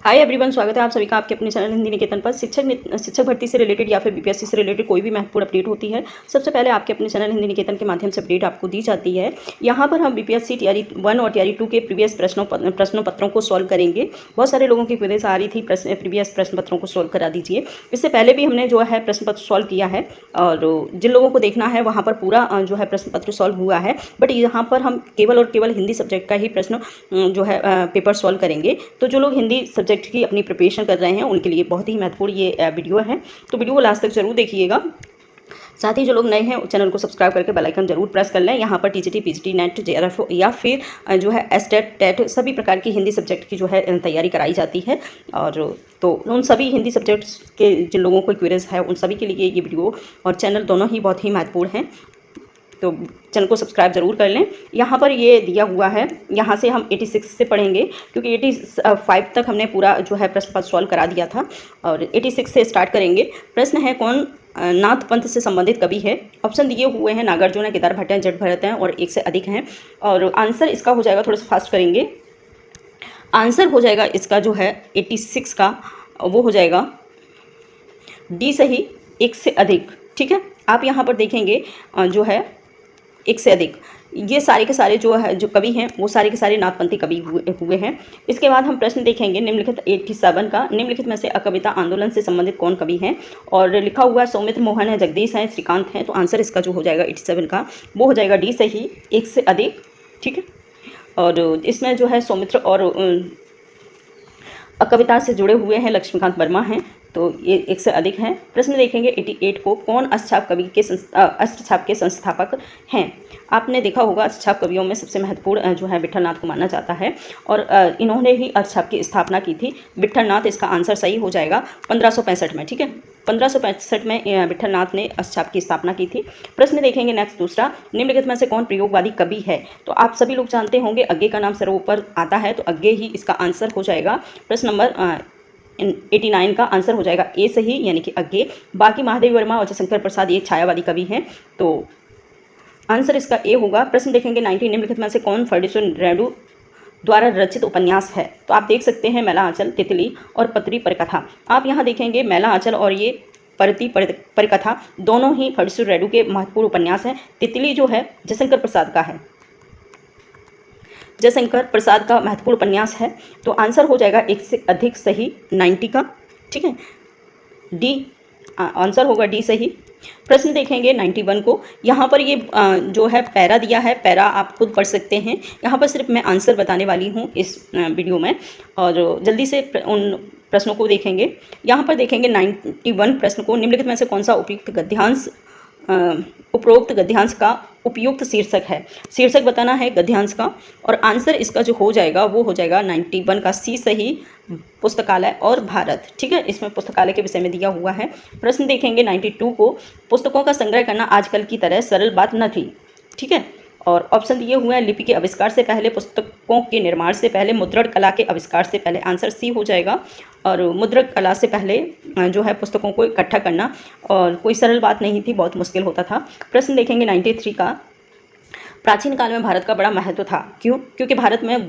Hi everyone, स्वागत है आप सभी का आपके अपने चैनल हिंदी निकेतन पर। शिक्षक भर्ती से रिलेटेड या फिर बीपीएससी से रिलेटेड कोई भी महत्वपूर्ण अपडेट होती है, सबसे पहले आपके अपने चैनल हिंदी निकेतन के माध्यम से अपडेट आपको दी जाती है। यहाँ पर हम बीपीएससी टीआरई 1 और टीआरई 2 के प्रीवियस प्रश्नों पत्रों को सॉल्व करेंगे। बहुत सारे लोगों की क्वेरीज आ रही थी, प्रीवियस प्रश्न पत्रों को सॉल्व करा दीजिए। इससे पहले भी हमने जो है प्रश्न पत्र सॉल्व किया है और जिन लोगों को देखना है वहाँ पर पूरा जो है प्रश्न पत्र सॉल्व हुआ है, बट यहाँ पर हम केवल और केवल हिंदी सब्जेक्ट का ही प्रश्न जो है पेपर सॉल्व करेंगे। तो जो लोग हिंदी सब्जेक्ट की अपनी प्रिपरेशन कर रहे हैं उनके लिए बहुत ही महत्वपूर्ण ये वीडियो है, तो वीडियो को लास्ट तक जरूर देखिएगा। साथ ही जो लोग नए हैं चैनल को सब्सक्राइब करके बेल आइकन जरूर प्रेस कर लें। यहाँ पर टीजीटी, पीजीटी, नेट, जेआरएफ या फिर जो है एसटेट, टेट सभी प्रकार की हिंदी सब्जेक्ट की जो है तैयारी कराई जाती है। और तो उन सभी हिंदी सब्जेक्ट्स के जिन लोगों को क्वेरीज है उन सभी के लिए ये वीडियो और चैनल दोनों ही बहुत ही महत्वपूर्ण हैं, तो चैनल को सब्सक्राइब जरूर कर लें। यहाँ पर ये दिया हुआ है, यहाँ से हम 86 से पढ़ेंगे क्योंकि 85 तक हमने पूरा जो है प्रश्न पत्र सॉल्व करा दिया था और 86 से स्टार्ट करेंगे। प्रश्न है, कौन नाथ पंथ से संबंधित कवि है? ऑप्शन दिए हुए हैं, नागार्जुन है, केदार भट्ट हैं, जट भरत हैं और एक से अधिक हैं। और आंसर इसका हो जाएगा, थोड़ा सा फास्ट करेंगे, आंसर हो जाएगा इसका जो है 86 का वो हो जाएगा डी सही, एक से अधिक। ठीक है, आप यहाँ पर देखेंगे जो है एक से अधिक, ये सारे के सारे जो है जो कवि हैं वो सारे के सारे नाथपंथी कवि हुए हैं। इसके बाद हम प्रश्न देखेंगे निम्नलिखित 87 का, निम्नलिखित में से अकविता आंदोलन से संबंधित कौन कवि हैं? और लिखा हुआ है सौमित्र मोहन है, जगदीश हैं, श्रीकांत हैं। तो आंसर इसका जो हो जाएगा 87 का वो हो जाएगा डी सही, एक से अधिक। ठीक है, और इसमें जो है सौमित्र और कविता से जुड़े हुए हैं लक्ष्मीकांत वर्मा हैं, तो ये एक से अधिक हैं। प्रश्न देखेंगे 88 को, कौन अष्टछाप कवि के अष्टछाप के संस्थापक हैं? आपने देखा होगा अष्टछाप कवियों में सबसे महत्वपूर्ण जो है विट्ठलनाथ को माना जाता है और इन्होंने ही अष्टछाप की स्थापना की थी, विट्ठलनाथ। इसका आंसर सही हो जाएगा 1565 में। ठीक है, 1565 में विट्ठलनाथ ने अष्टछाप की स्थापना की थी। प्रश्न देखेंगे नेक्स्ट दूसरा, निम्नलिखित में से कौन प्रयोगवादी कवि है? तो आप सभी लोग जानते होंगे अग्गे का नाम सर्वोपर आता है, तो अग्गे ही इसका आंसर हो जाएगा। प्रश्न नंबर 89 का आंसर हो जाएगा ए सही, यानी कि अग्गे। बाकी महादेव वर्मा और जयशंकर प्रसाद ये छायावादी कवि हैं, तो आंसर इसका ए होगा। प्रश्न देखेंगे 90, निम्नलिखित में से कौन फर्डिसो रेडू द्वारा रचित उपन्यास है? तो आप देख सकते हैं मैला आंचल, तितली और पत्री परिकथा। आप यहाँ देखेंगे मैला आंचल और ये परती परिकथा दोनों ही फर्डिसो रेडू के महत्वपूर्ण उपन्यास हैं। तितली जो है जयशंकर प्रसाद का है, जयशंकर प्रसाद का महत्वपूर्ण उपन्यास है, तो आंसर हो जाएगा एक से अधिक सही 90 का। ठीक है, डी आंसर होगा डी सही। प्रश्न देखेंगे 91 को, यहाँ पर ये जो है पैरा दिया है, पैरा आप खुद पढ़ सकते हैं। यहाँ पर सिर्फ मैं आंसर बताने वाली हूँ इस वीडियो में, और जल्दी से उन प्रश्नों को देखेंगे। यहाँ पर देखेंगे 91 प्रश्न को, निम्नलिखित में से कौन सा उपरोक्त गद्यांश का उपयुक्त शीर्षक है? शीर्षक बताना है गद्यांश का, और आंसर इसका जो हो जाएगा वो हो जाएगा 91 का सी सही, पुस्तकालय और भारत। ठीक है, इसमें पुस्तकालय के विषय में दिया हुआ है। प्रश्न देखेंगे 92 को, पुस्तकों का संग्रह करना आजकल की तरह सरल बात न थी। ठीक है, और ऑप्शन दिए हुए हैं, लिपि के आविष्कार से पहले, पुस्तकों के निर्माण से पहले, मुद्रण कला के आविष्कार से पहले। आंसर सी हो जाएगा, और मुद्रण कला से पहले जो है पुस्तकों को इकट्ठा करना और कोई सरल बात नहीं थी, बहुत मुश्किल होता था। प्रश्न देखेंगे 93 का, प्राचीन काल में भारत का बड़ा महत्व था, क्यों? क्योंकि भारत में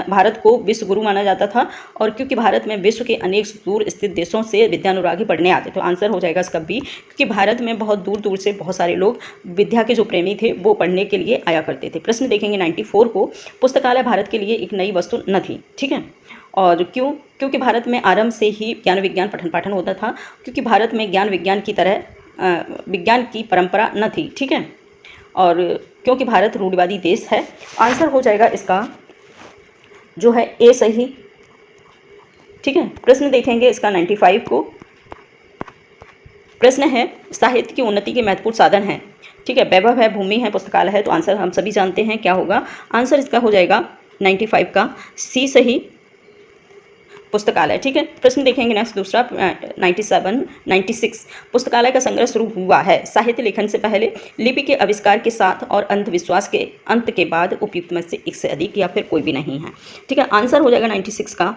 भारत को विश्व गुरु माना जाता था, और क्योंकि भारत में विश्व के अनेक दूर स्थित देशों से विद्यानुरागी पढ़ने आते। तो आंसर हो जाएगा इसका बी, क्योंकि भारत में बहुत दूर दूर से बहुत सारे लोग विद्या के जो प्रेमी थे वो पढ़ने के लिए आया करते थे। प्रश्न देखेंगे 94 को, पुस्तकालय भारत के लिए एक नई वस्तु न थी। ठीक है, और क्यों? क्योंकि भारत में आरंभ से ही ज्ञान विज्ञान पठन पाठन होता था, क्योंकि भारत में ज्ञान विज्ञान की तरह विज्ञान की परंपरा न थी। ठीक है, और क्योंकि भारत रूढ़िवादी देश है। आंसर हो जाएगा इसका जो है ए सही। ठीक है, प्रश्न देखेंगे इसका 95 को, प्रश्न है साहित्य की उन्नति के महत्वपूर्ण साधन हैं। ठीक है, वैभव है, भूमि है, पुस्तकालय है। तो आंसर हम सभी जानते हैं क्या होगा, आंसर इसका हो जाएगा 95 का सी सही, पुस्तकालय। ठीक है, प्रश्न देखेंगे नेक्स्ट दूसरा 96, पुस्तकालय का संग्रह शुरू हुआ है साहित्य लेखन से पहले, लिपि के आविष्कार के साथ और अंधविश्वास के अंत के बाद, उपयुक्त में से एक से अधिक या फिर कोई भी नहीं है। ठीक है, आंसर हो जाएगा 96 का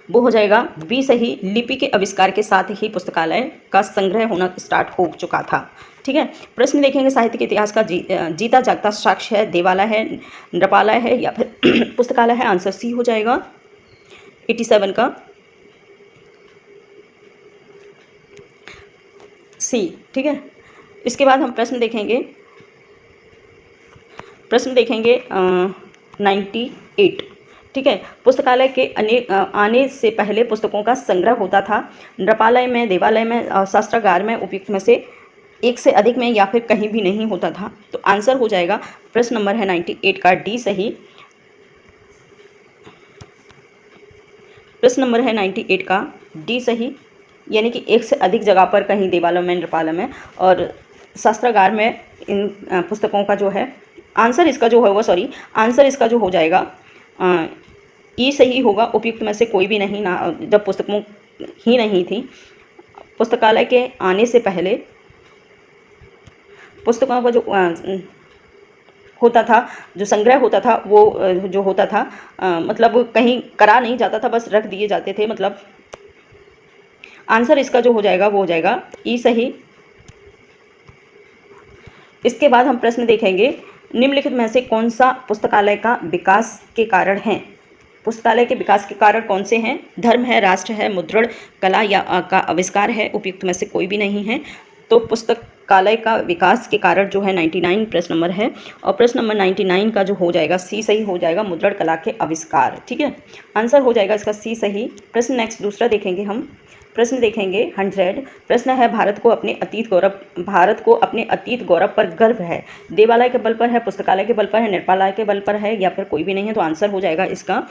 वो हो जाएगा बी सही, लिपि के आविष्कार के साथ ही पुस्तकालय का संग्रह होना स्टार्ट हो चुका था। ठीक है, प्रश्न देखेंगे साहित्य के इतिहास का जीता जागता साक्ष्य है, देवालय है, नृपालय है या फिर पुस्तकालय है। आंसर सी हो जाएगा। 87 का सी। ठीक है, इसके बाद हम प्रश्न देखेंगे 98। ठीक है, पुस्तकालय के आने से पहले पुस्तकों का संग्रह होता था। नृपालय में, देवालय में, शास्त्रागार में उपयुक्त में से एक से अधिक में या फिर कहीं भी नहीं होता था। तो आंसर हो जाएगा प्रश्न नंबर है 98 का डी सही। प्रश्न नंबर है 98 का डी सही, यानी कि एक से अधिक जगह पर कहीं देवालयों में, नृपालय में और शास्त्रागार में इन पुस्तकों का जो है आंसर इसका जो होगा, आंसर इसका जो हो जाएगा ई सही होगा। उपयुक्त में से कोई भी नहीं ना, जब पुस्तकों ही नहीं थी। पुस्तकालय के आने से पहले पुस्तकों का जो होता था, जो संग्रह होता था, वो जो होता था मतलब कहीं करा नहीं जाता था, बस रख दिए जाते थे। मतलब आंसर इसका जो हो जाएगा वो हो जाएगा ई सही। इसके बाद हम प्रश्न देखेंगे निम्नलिखित में से कौन सा पुस्तकालय का विकास के कारण है। पुस्तकालय के विकास के कारण कौन से हैं? धर्म है, राष्ट्र है, मुद्रण कला या का आविष्कार है। उपयुक्त में से कोई भी नहीं है। तो पुस्तकालय का विकास के कारण जो है 99 प्रश्न नंबर है, और प्रश्न नंबर 99 का जो हो जाएगा सी सही हो जाएगा, मुद्रण कला के आविष्कार। ठीक है, आंसर हो जाएगा इसका सी सही। प्रश्न नेक्स्ट दूसरा देखेंगे हम। प्रश्न देखेंगे 100। प्रश्न है भारत को अपने अतीत गौरव पर गर्व है। देवालय के बल पर है, पुस्तकालय के बल पर है, नृपालय के बल पर है, या फिर कोई भी नहीं है। तो आंसर हो जाएगा इसका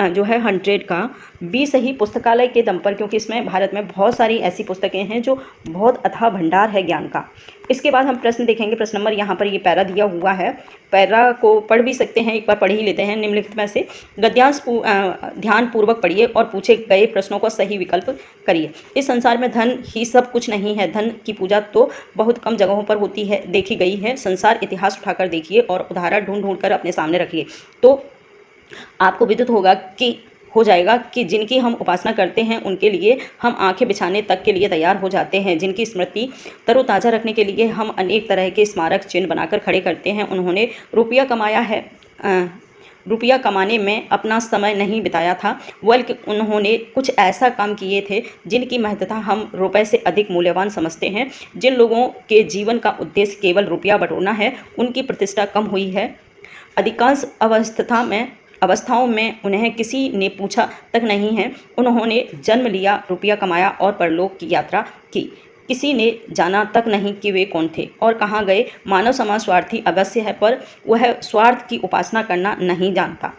जो है 100 का बी सही, पुस्तकालय के दम पर, क्योंकि इसमें भारत में बहुत सारी ऐसी पुस्तकें हैं जो बहुत अथाह भंडार है ज्ञान का। इसके बाद हम प्रश्न देखेंगे। प्रश्न नंबर यहाँ पर ये पैरा दिया हुआ है, पैरा को पढ़ भी सकते हैं, एक बार पढ़ ही लेते हैं। निम्नलिखित में से गद्यांश ध्यानपूर्वक पढ़िए और पूछे गए प्रश्नों का सही विकल्प करिए। इस संसार में धन ही सब कुछ नहीं है। धन की पूजा तो बहुत कम जगहों पर होती है, देखी गई है। संसार इतिहास उठाकर देखिए और उदाहरण ढूंढ कर अपने सामने रखिए, तो आपको विदित हो जाएगा कि जिनकी हम उपासना करते हैं उनके लिए हम आंखें बिछाने तक के लिए तैयार हो जाते हैं। जिनकी स्मृति तरोताज़ा रखने के लिए हम अनेक तरह के स्मारक चिन्ह बनाकर खड़े करते हैं। उन्होंने रुपया कमाया है, रुपया कमाने में अपना समय नहीं बिताया था, बल्कि उन्होंने कुछ ऐसा काम किए थे जिनकी महत्ता हम रुपए से अधिक मूल्यवान समझते हैं। जिन लोगों के जीवन का उद्देश्य केवल रुपया बटोरना है, उनकी प्रतिष्ठा कम हुई है। अधिकांश अवस्थाओं में उन्हें किसी ने पूछा तक नहीं है। उन्होंने जन्म लिया, रुपया कमाया और परलोक की यात्रा की। किसी ने जाना तक नहीं कि वे कौन थे और कहाँ गए। मानव समाज स्वार्थी अवश्य है, पर वह स्वार्थ की उपासना करना नहीं जानता।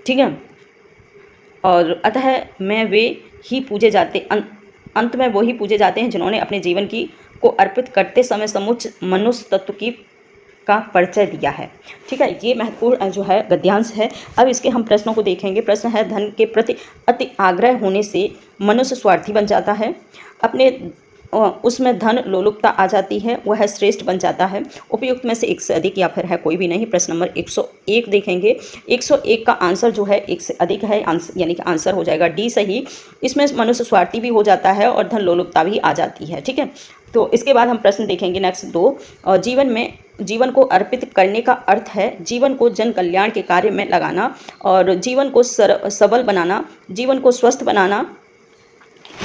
ठीक है, और अतः में वे ही पूजे जाते अंत में वही पूजे जाते हैं जिन्होंने अपने जीवन को अर्पित करते समय समुच्च मनुष्य तत्व का परिचय दिया है। ठीक है, ये महत्वपूर्ण जो है गद्यांश है। अब इसके हम प्रश्नों को देखेंगे। प्रश्न है धन के प्रति अति आग्रह होने से मनुष्य स्वार्थी बन जाता है। अपने उसमें धन लोलुपता आ जाती है, वह श्रेष्ठ बन जाता है। उपयुक्त में से एक से अधिक या फिर है कोई भी नहीं। प्रश्न नंबर 101 देखेंगे। 101 का आंसर जो है एक से अधिक है, यानी कि आंसर हो जाएगा डी सही। इसमें मनुष्य स्वार्थी भी हो जाता है और धन लोलुपता भी आ जाती है। ठीक है, तो इसके बाद हम प्रश्न देखेंगे नेक्स्ट 2। जीवन को अर्पित करने का अर्थ है जीवन को जन कल्याण के कार्य में लगाना और जीवन को सबल बनाना, जीवन को स्वस्थ बनाना,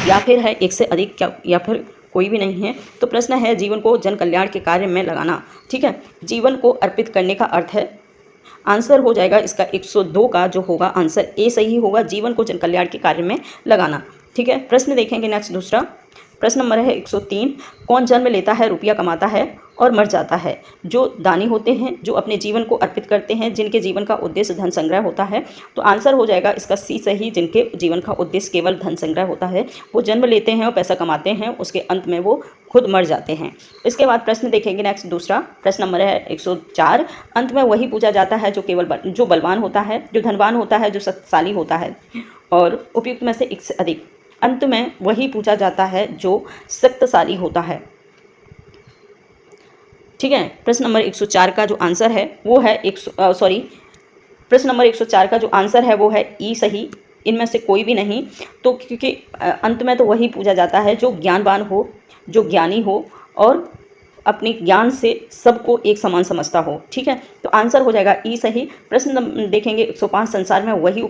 या फिर है एक से अधिक या फिर कोई भी नहीं है। तो प्रश्न है जीवन को जन कल्याण के कार्य में लगाना। ठीक है, जीवन को अर्पित करने का अर्थ है, आंसर हो जाएगा इसका 102 का जो होगा आंसर ए सही होगा, जीवन को जन कल्याण के कार्य में लगाना। ठीक है, प्रश्न देखेंगे नेक्स्ट दूसरा। प्रश्न नंबर है 103। कौन जन्म लेता है, रुपया कमाता है और मर जाता है? जो दानी होते हैं, जो अपने जीवन को अर्पित करते हैं, जिनके जीवन का उद्देश्य धन संग्रह होता है। तो आंसर हो जाएगा इसका सी सही, जिनके जीवन का उद्देश्य केवल धन संग्रह होता है। वो जन्म लेते हैं और पैसा कमाते हैं, उसके अंत में वो खुद मर जाते हैं। इसके बाद प्रश्न देखेंगे नेक्स्ट दूसरा। प्रश्न नंबर है 104। अंत में वही पूछा जाता है जो बलवान होता है, जो धनवान होता है, जो शक्तिशाली होता है। और उपयुक्त में से एक से अधिक। अंत में वही पूछा जाता है जो शक्तिशाली होता है। ठीक है, प्रश्न नंबर 104 का जो आंसर है वो है प्रश्न नंबर 104 का जो आंसर है वो है ई सही, इनमें से कोई भी नहीं। तो क्योंकि अंत में तो वही पूछा जाता है जो ज्ञानवान हो, जो ज्ञानी हो और अपने ज्ञान से सबको एक समान समझता हो। ठीक है, तो आंसर हो जाएगा ई सही। प्रश्न देखेंगे 105। संसार में वही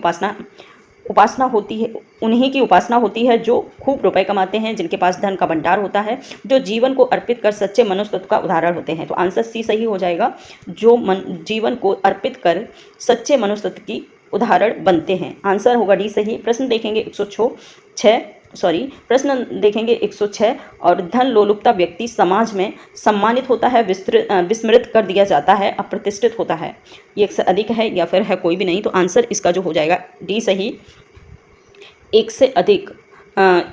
उपासना होती है, उन्हीं की उपासना होती है जो खूब रुपए कमाते हैं, जिनके पास धन का भंडार होता है, जो जीवन को अर्पित कर सच्चे मनुष्य तत्व का उदाहरण होते हैं। तो आंसर सी सही हो जाएगा, जो जीवन को अर्पित कर सच्चे मनुष्य तत्व की उदाहरण बनते हैं। आंसर होगा डी सही। प्रश्न देखेंगे 106 और धन लोलुपता व्यक्ति समाज में सम्मानित होता है, विस्मृत कर दिया जाता है, अप्रतिष्ठित होता है। ये एक से अधिक है या फिर है कोई भी नहीं। तो आंसर इसका जो हो जाएगा डी सही, एक से अधिक।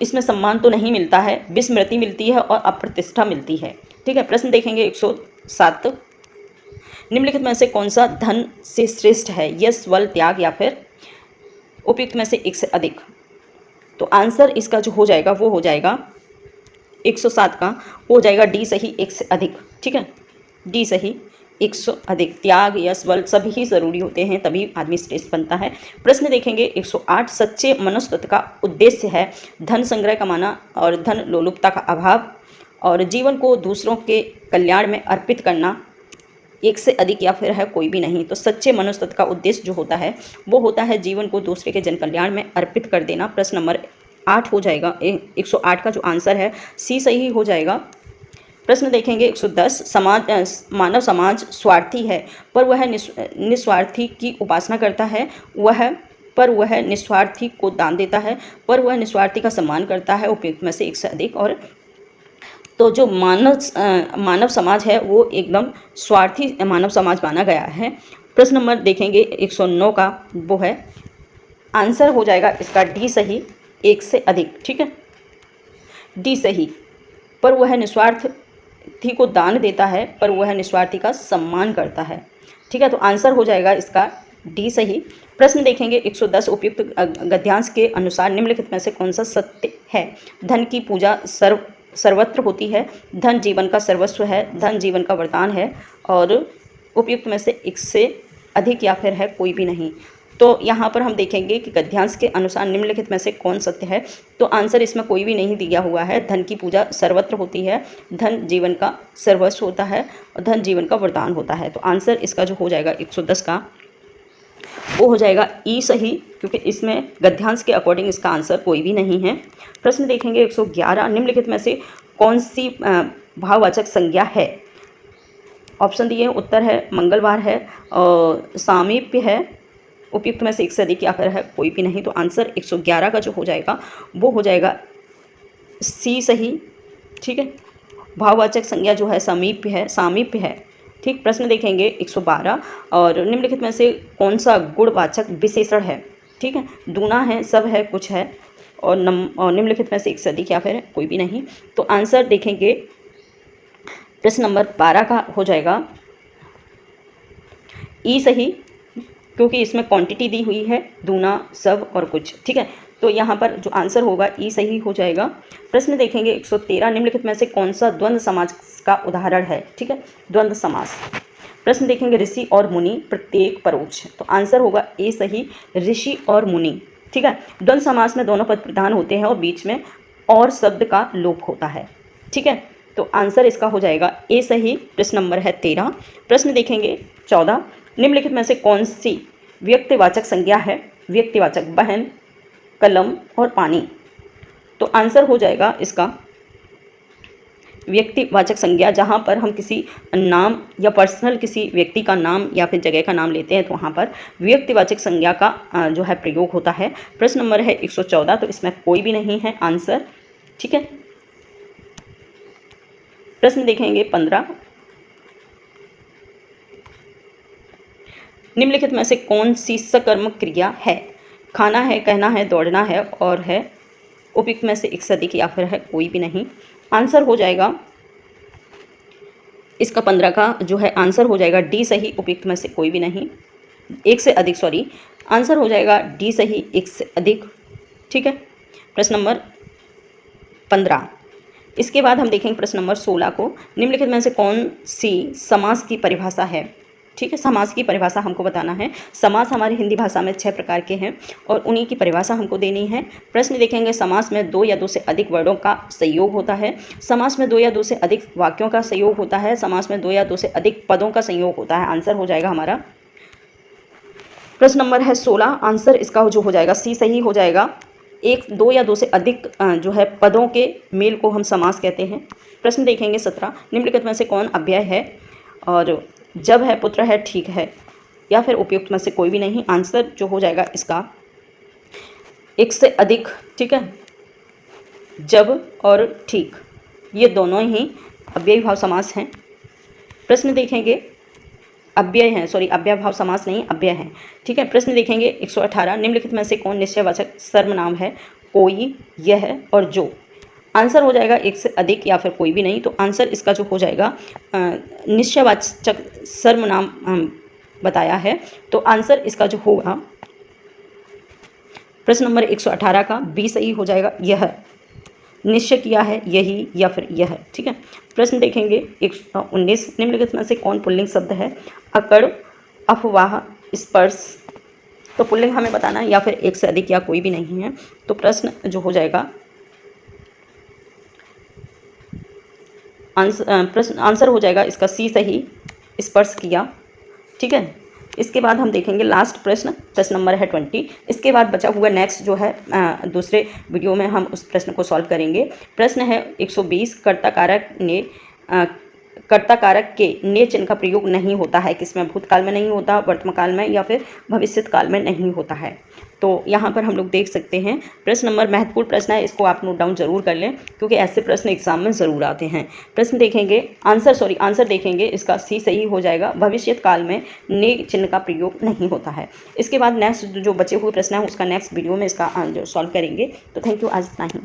इसमें सम्मान तो नहीं मिलता है, विस्मृति मिलती है और अप्रतिष्ठा मिलती है। ठीक है। प्रश्न देखेंगे 107, निम्नलिखित में से कौन सा धन से श्रेष्ठ है? यश, बल, त्याग या फिर उपयुक्त में से एक से अधिक। तो आंसर इसका जो हो जाएगा वो हो जाएगा 107 का हो जाएगा डी सही, एक से अधिक। ठीक है, डी सही, एक से अधिक। त्याग, यश, बल सभी ज़रूरी होते हैं, तभी आदमी श्रेष्ठ बनता है। प्रश्न देखेंगे 108, सच्चे मनुष्य तत्व का उद्देश्य है धन संग्रह कमाना और धन लोलुपता का अभाव और जीवन को दूसरों के कल्याण में अर्पित करना, एक से अधिक या फिर है कोई भी नहीं। तो सच्चे मनुष्य तत्व का उद्देश्य जो होता है वो होता है जीवन को दूसरे के जन कल्याण में अर्पित कर देना। प्रश्न नंबर 8 हो जाएगा, 108 का जो आंसर है सी सही हो जाएगा। प्रश्न देखेंगे 110, मानव समाज स्वार्थी है पर वह निस्वार्थी की उपासना करता है, वह निस्वार्थी को दान देता है, पर वह निस्वार्थी का सम्मान करता है, उपयुक्त में से एक से अधिक। और तो जो मानव समाज है वो एकदम स्वार्थी मानव समाज माना गया है। प्रश्न नंबर देखेंगे 109 का, वो है आंसर हो जाएगा इसका डी सही, एक से अधिक। ठीक है, डी सही, पर वह निस्वार्थी को दान देता है, पर वह निस्वार्थी का सम्मान करता है। ठीक है, तो आंसर हो जाएगा इसका डी सही। प्रश्न देखेंगे 110, उपयुक्त गद्यांश के अनुसार निम्नलिखित में से कौन सा सत्य है? धन की पूजा सर्वत्र होती है, धन जीवन का सर्वस्व है, धन जीवन का वरदान है और उपयुक्त में से एक से अधिक या फिर है कोई भी नहीं। तो यहाँ पर हम देखेंगे कि गद्यांश के अनुसार निम्नलिखित में से कौन सत्य है। तो आंसर इसमें कोई भी नहीं दिया हुआ है। धन की पूजा सर्वत्र होती है, धन जीवन का सर्वस्व होता है और धन जीवन का वरदान होता है। तो आंसर इसका जो हो जाएगा 110 का वो हो जाएगा ई सही, क्योंकि इसमें गद्यांश के अकॉर्डिंग इसका आंसर कोई भी नहीं है। प्रश्न देखेंगे 111, निम्नलिखित में से कौन सी भाववाचक संज्ञा है? ऑप्शन दिए, उत्तर है मंगलवार है और सामीप्य है, उपयुक्त में से एक से अधिक या फिर है कोई भी नहीं। तो आंसर 111 का जो हो जाएगा वो हो जाएगा सी सही। ठीक है, भाववाचक संज्ञा जो है सामीप्य है। ठीक, प्रश्न देखेंगे 112, और निम्नलिखित में से कौन सा गुणवाचक विशेषण है? ठीक है, दूना है, सब है, कुछ है और निम्नलिखित में से एक से अधिक या फिर कोई भी नहीं। तो आंसर देखेंगे प्रश्न नंबर 12 का हो जाएगा ई सही, क्योंकि इसमें क्वांटिटी दी हुई है, दूना, सब और कुछ। ठीक है, तो यहाँ पर जो आंसर होगा ई सही हो जाएगा। प्रश्न देखेंगे 113, निम्नलिखित में से कौन सा द्वंद्व समाज का उदाहरण है? ठीक है, द्वंद्व समास। प्रश्न देखेंगे ऋषि और मुनि, प्रत्येक, परोक्ष। तो आंसर होगा ए सही, ऋषि और मुनि। ठीक है, द्वंद्व समास में दोनों पद प्रधान होते हैं और बीच में और शब्द का लोप होता है। ठीक है, तो आंसर इसका हो जाएगा ए सही। प्रश्न नंबर है 13। प्रश्न देखेंगे 14, निम्नलिखित में से कौन सी व्यक्तिवाचक संज्ञा है? व्यक्तिवाचक, बहन, कलम और पानी। तो आंसर हो जाएगा इसका व्यक्तिवाचक संज्ञा, जहाँ पर हम किसी नाम या पर्सनल किसी व्यक्ति का नाम या फिर जगह का नाम लेते हैं तो वहाँ पर व्यक्तिवाचक संज्ञा का जो है प्रयोग होता है। प्रश्न नंबर है 114, तो इसमें कोई भी नहीं है आंसर। ठीक है, प्रश्न देखेंगे 15, निम्नलिखित में से कौन सी सकर्म क्रिया है? खाना है, कहना है, दौड़ना है और है उपयुक्त में से एक से अधिक या फिर है कोई भी नहीं। आंसर हो जाएगा इसका 15 का जो है आंसर हो जाएगा डी सही, उपयुक्त में से कोई भी नहीं, एक से अधिक, सॉरी, आंसर हो जाएगा डी सही, एक से अधिक। ठीक है, प्रश्न नंबर 15। इसके बाद हम देखेंगे प्रश्न नंबर 16 को, निम्नलिखित में से कौन सी समास की परिभाषा है? ठीक है, समास की परिभाषा हमको बताना है। समास हमारी हिंदी भाषा में 6 प्रकार के हैं और उन्हीं की परिभाषा हमको देनी है। प्रश्न देखेंगे, समास में 2 या 2 से अधिक वर्डों का संयोग होता है, समास में 2 या 2 से अधिक वाक्यों का संयोग होता है, समास में 2 या 2 से अधिक पदों का संयोग होता है। आंसर हो जाएगा हमारा प्रश्न नंबर है 16। आंसर इसका जो हो जाएगा सी सही हो जाएगा। एक, दो या दो से अधिक जो है पदों के मेल को हम समास कहते हैं। प्रश्न देखेंगे 17। निम्नलिखित में से कौन अव्यय है? और जब है, पुत्र है, ठीक है, या फिर उपयुक्त में से कोई भी नहीं। आंसर जो हो जाएगा इसका एक से अधिक, ठीक है, जब और ठीक, ये दोनों ही अव्ययी भाव समास हैं। प्रश्न देखेंगे अव्यय हैं, सॉरी अव्ययभाव समास नहीं, अव्यय हैं, ठीक है। प्रश्न देखेंगे 118। निम्नलिखित में से कौन निश्चयवाचक सर्वनाम है? कोई, यह और जो। आंसर हो जाएगा एक से अधिक या फिर कोई भी नहीं। तो आंसर इसका जो हो जाएगा निश्चयवाचक सर्वनाम बताया है, तो आंसर इसका जो होगा प्रश्न नंबर 118 का बी सही हो जाएगा। यह निश्चय किया है, यही या फिर यह, ठीक है। प्रश्न देखेंगे 119। निम्नलिखित में से कौन पुल्लिंग शब्द है? अकड़, अफवाह, स्पर्श। तो पुल्लिंग हमें बताना है, या फिर एक से अधिक या कोई भी नहीं है। तो प्रश्न जो हो जाएगा आंसर हो जाएगा इसका सी सही, स्पर्श किया, ठीक है। इसके बाद हम देखेंगे लास्ट प्रश्न, प्रश्न नंबर है 20। इसके बाद बचा हुआ नेक्स्ट जो है दूसरे वीडियो में हम उस प्रश्न को सॉल्व करेंगे। प्रश्न है 120। कर्ता कारक के ने चिन्ह का प्रयोग नहीं होता है, किसमें? भूतकाल में नहीं होता, वर्तमान काल में या फिर भविष्यत काल में नहीं होता है। तो यहाँ पर हम लोग देख सकते हैं प्रश्न नंबर महत्वपूर्ण प्रश्न है, इसको आप नोट डाउन जरूर कर लें क्योंकि ऐसे प्रश्न एग्जाम में ज़रूर आते हैं। प्रश्न देखेंगे आंसर देखेंगे इसका सी सही हो जाएगा। भविष्यत काल में ने चिन्ह का प्रयोग नहीं होता है। इसके बाद नेक्स्ट जो बचे हुए प्रश्न है उसका नेक्स्ट वीडियो में इसका जो सॉल्व करेंगे। तो थैंक यू, आज इतना ही।